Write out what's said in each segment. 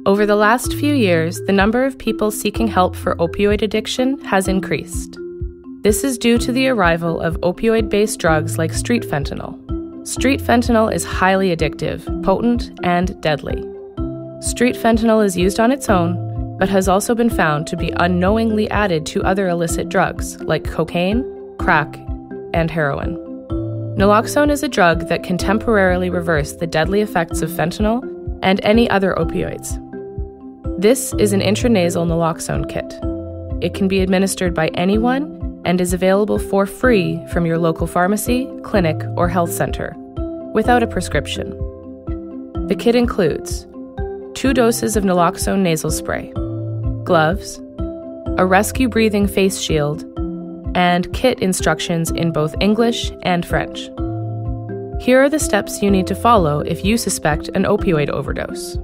Over the last few years, the number of people seeking help for opioid addiction has increased. This is due to the arrival of opioid-based drugs like street fentanyl. Street fentanyl is highly addictive, potent, and deadly. Street fentanyl is used on its own, but has also been found to be unknowingly added to other illicit drugs like cocaine, crack, and heroin. Naloxone is a drug that can temporarily reverse the deadly effects of fentanyl and any other opioids. This is an intranasal naloxone kit. It can be administered by anyone and is available for free from your local pharmacy, clinic, or health center, without a prescription. The kit includes 2 doses of naloxone nasal spray, gloves, a rescue breathing face shield, and kit instructions in both English and French. Here are the steps you need to follow if you suspect an opioid overdose.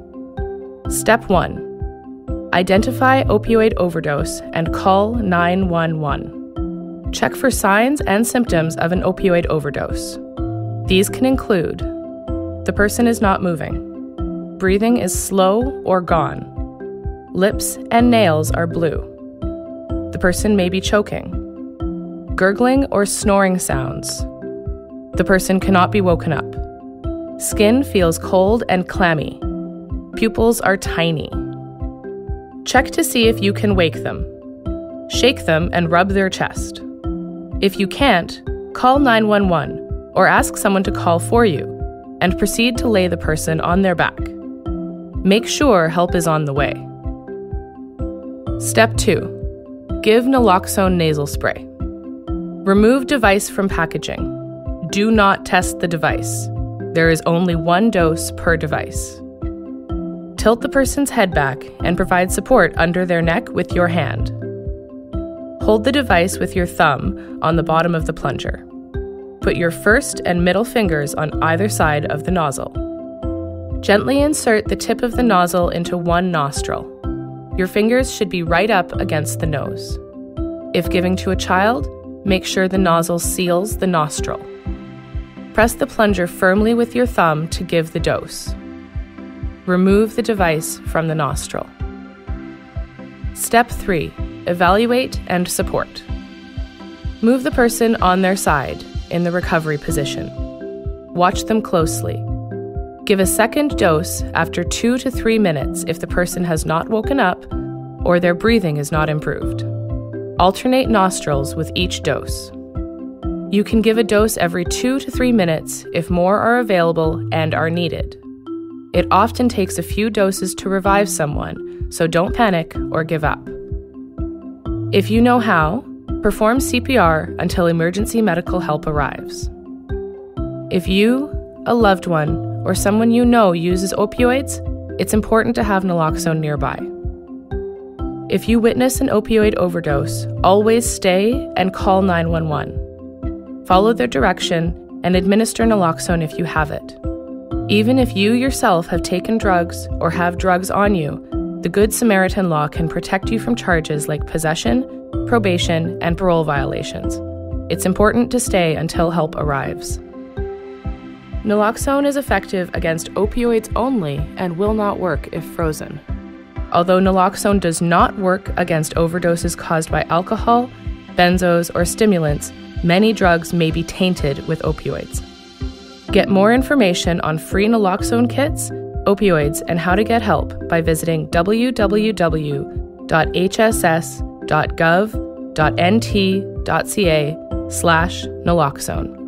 Step 1. Identify opioid overdose and call 911. Check for signs and symptoms of an opioid overdose. These can include: the person is not moving, breathing is slow or gone, lips and nails are blue, the person may be choking, gurgling or snoring sounds, the person cannot be woken up, skin feels cold and clammy, pupils are tiny. Check to see if you can wake them. Shake them and rub their chest. If you can't, call 911 or ask someone to call for you and proceed to lay the person on their back. Make sure help is on the way. Step 2. Give naloxone nasal spray. Remove device from packaging. Do not test the device. There is only 1 dose per device. Tilt the person's head back and provide support under their neck with your hand. Hold the device with your thumb on the bottom of the plunger. Put your first and middle fingers on either side of the nozzle. Gently insert the tip of the nozzle into one nostril. Your fingers should be right up against the nose. If giving to a child, make sure the nozzle seals the nostril. Press the plunger firmly with your thumb to give the dose. Remove the device from the nostril. Step 3. Evaluate and support. Move the person on their side in the recovery position. Watch them closely. Give a second dose after 2 to 3 minutes if the person has not woken up or their breathing is not improved. Alternate nostrils with each dose. You can give a dose every 2 to 3 minutes if more are available and are needed. It often takes a few doses to revive someone, so don't panic or give up. If you know how, perform CPR until emergency medical help arrives. If you, a loved one, or someone you know uses opioids, it's important to have naloxone nearby. If you witness an opioid overdose, always stay and call 911. Follow their direction and administer naloxone if you have it. Even if you yourself have taken drugs or have drugs on you, the Good Samaritan law can protect you from charges like possession, probation, and parole violations. It's important to stay until help arrives. Naloxone is effective against opioids only and will not work if frozen. Although naloxone does not work against overdoses caused by alcohol, benzos, or stimulants, many drugs may be tainted with opioids. Get more information on free naloxone kits, opioids, and how to get help by visiting www.hss.gov.nt.ca/naloxone.